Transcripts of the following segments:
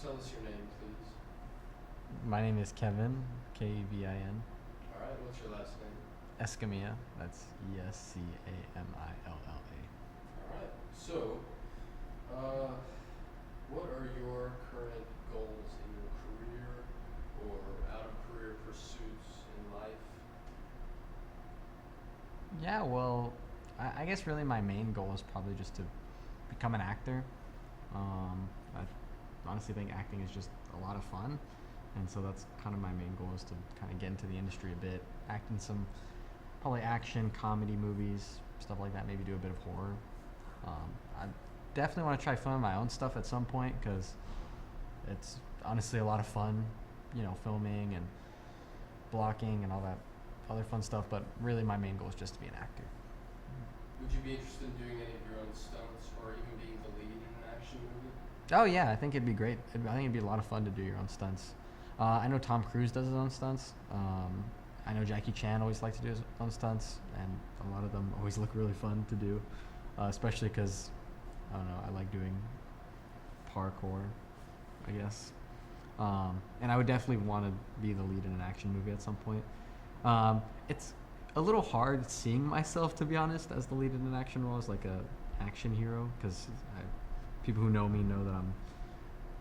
tell us your name, please? My name is Kevin, Kevin All right. What's your last name? Escamilla. That's Escamilla. All right. So, uh, what are your current goals in your career or out of career pursuits in life? Yeah, well, I guess really my main goal is probably just to become an actor. I honestly think acting is just a lot of fun, and so that's kind of my main goal is to kind of get into the industry a bit, act in some probably action, comedy movies, stuff like that. Maybe do a bit of horror. I definitely want to try filming my own stuff at some point because it's honestly a lot of fun, filming and blocking and all that other fun stuff. But really, my main goal is just to be an actor. Would you be interested in doing any of your own stunts or even being the lead in an action movie? Oh yeah, I think it'd be great. I think it'd be a lot of fun to do your own stunts. I know Tom Cruise does his own stunts. I know Jackie Chan always likes to do his own stunts, and a lot of them always look really fun to do, especially because I don't know, I like doing parkour, I guess. And I would definitely want to be the lead in an action movie at some point. It's a little hard seeing myself, to be honest, as the lead in an action role as like a action hero, because people who know me know that I'm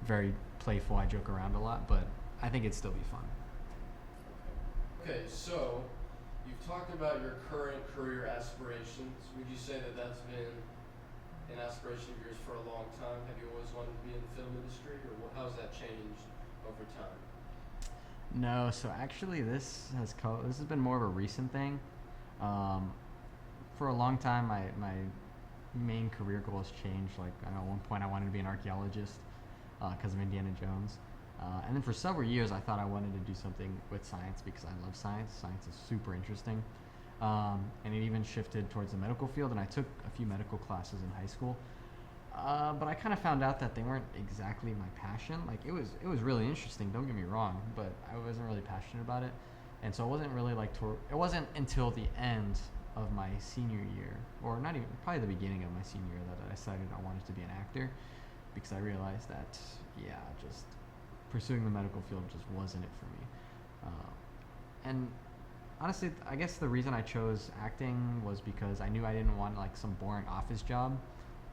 very playful. I joke around a lot, but I think it'd still be fun. Okay, so you've talked about your current career aspirations. Would you say that that's been an aspiration of yours for a long time? Have you always wanted to be in the film industry, or how's that changed over time? No, so actually, this has been more of a recent thing. Um, for a long time, my main career goal has changed. Like I know at one point I wanted to be an archaeologist because of Indiana Jones, and then for several years I thought I wanted to do something with science because I love science. Science is super interesting, and it even shifted towards the medical field. And I took a few medical classes in high school, but I kind of found out that they weren't exactly my passion. Like it was really interesting. Don't get me wrong, but I wasn't really passionate about it, and so it wasn't really it wasn't until the end of my senior year, or not even probably the beginning of my senior year, that I decided I wanted to be an actor because I realized that just pursuing the medical field just wasn't it for me. And honestly, I guess the reason I chose acting was because I knew I didn't want like some boring office job.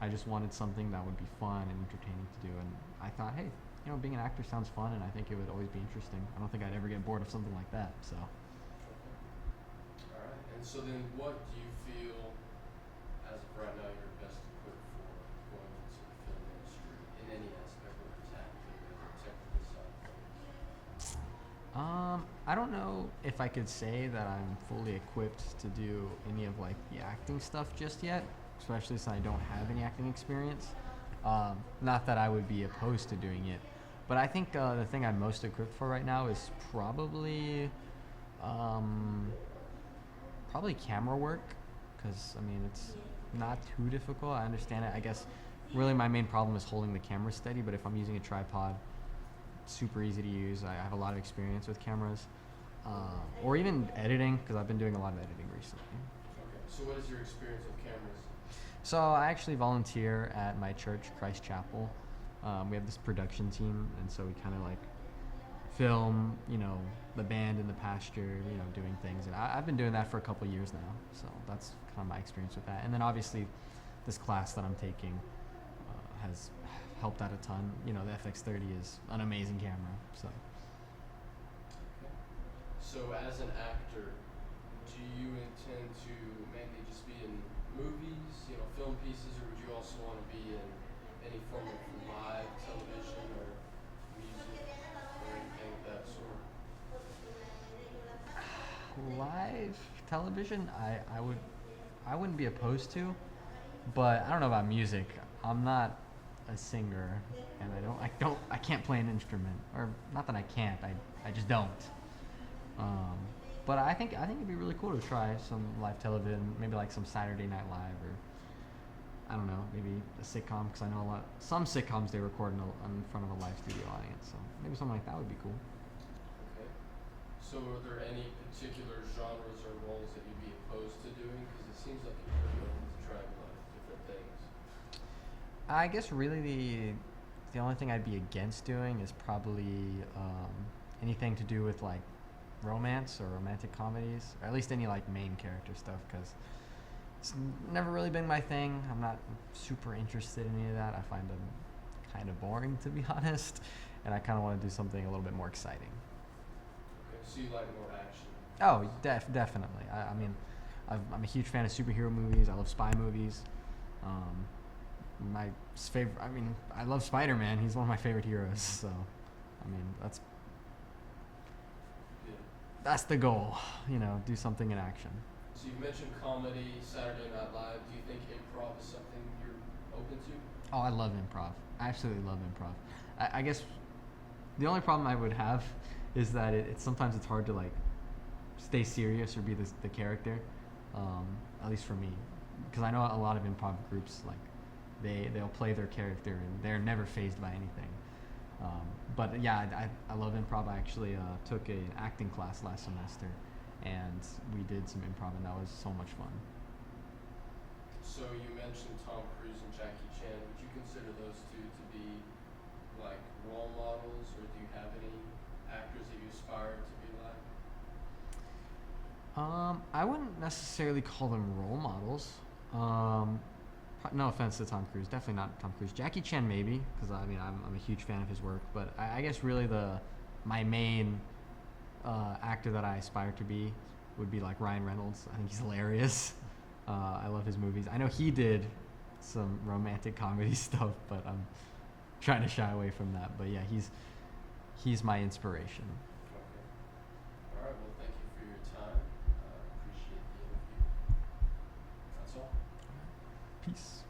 I just wanted something that would be fun and entertaining to do. And I thought, hey, being an actor sounds fun, and I think it would always be interesting. I don't think I'd ever get bored of something like that. So, All right. And so then, what do you feel, as of right now, you're best equipped for going into the film industry in any aspect, whether it's acting or the technical side of things? I don't know if I could say that I'm fully equipped to do any of like the acting stuff just yet, especially since I don't have any acting experience. Not that I would be opposed to doing it, but I think the thing I'm most equipped for right now is um, probably camera work, because I mean it's not too difficult. I understand it. I guess really my main problem is holding the camera steady, but if I'm using a tripod, it's super easy to use. I have a lot of experience with cameras, or even editing, because I've been doing a lot of editing recently. Okay. So, what is your experience with cameras? So I actually volunteer at my church, Christ Chapel. We have this production team, and so we kind of like film, the band in the pasture, doing things. And I've been doing that for a couple of years now, so that's kind of my experience with that. And then obviously, this class that I'm taking has helped out a ton. The FX30 is an amazing camera. So Okay. So, as an actor, do you intend to mainly just be in movies, film pieces, or would you also want to be in any form of live television or music or anything of that sort? live television, I wouldn't be opposed to, but I don't know about music. I'm not a singer, and I can't play an instrument, or not that I can't. I just don't. Um, but I think it'd be really cool to try some live television, maybe like some Saturday Night Live, or I don't know, maybe a sitcom, because I know some sitcoms they record in front of a live studio audience, so maybe something like that would be cool. Okay. So, are there any particular genres or roles that you'd be opposed to doing? Because it seems like you're pretty open to trying a lot of different things. I guess really the the only thing I'd be against doing is probably anything to do with like romance or romantic comedies, or at least any like main character stuff, because it's never really been my thing. I'm not super interested in any of that. I find them kind of boring, to be honest, and I kind of want to do something a little bit more exciting. Okay, so you like more action. Oh, definitely. I mean, I'm a huge fan of superhero movies. I love spy movies. Um, my favorite. I mean, I love Spider-Man. He's one of my favorite heroes. So, I mean, Yeah. that's the goal. You know, do something in action. So you've mentioned comedy, Saturday Night Live. Do you think improv is something you're open to? Oh, I love improv. I absolutely love improv. I guess the only problem I would have is that sometimes it's hard to like stay serious or be the character. At least for me, because I know a lot of improv groups like they'll play their character and they're never fazed by anything. But yeah, I love improv. I actually took an acting class last semester, and we did some improv, and that was so much fun. So you mentioned Tom Cruise and Jackie Chan. Would you consider those two to be like role models, or do you have any actors that you aspire to be like? I wouldn't necessarily call them role models. No offense to Tom Cruise, definitely not Tom Cruise. Jackie Chan maybe, because I mean I'm a huge fan of his work. But I guess really my main actor that I aspire to be would be like Ryan Reynolds. I think he's hilarious. I love his movies. I know he did some romantic comedy stuff, but I'm trying to shy away from that. But yeah, he's my inspiration. Okay. All right. Well, thank you for your time. Appreciate the interview. That's all. Peace.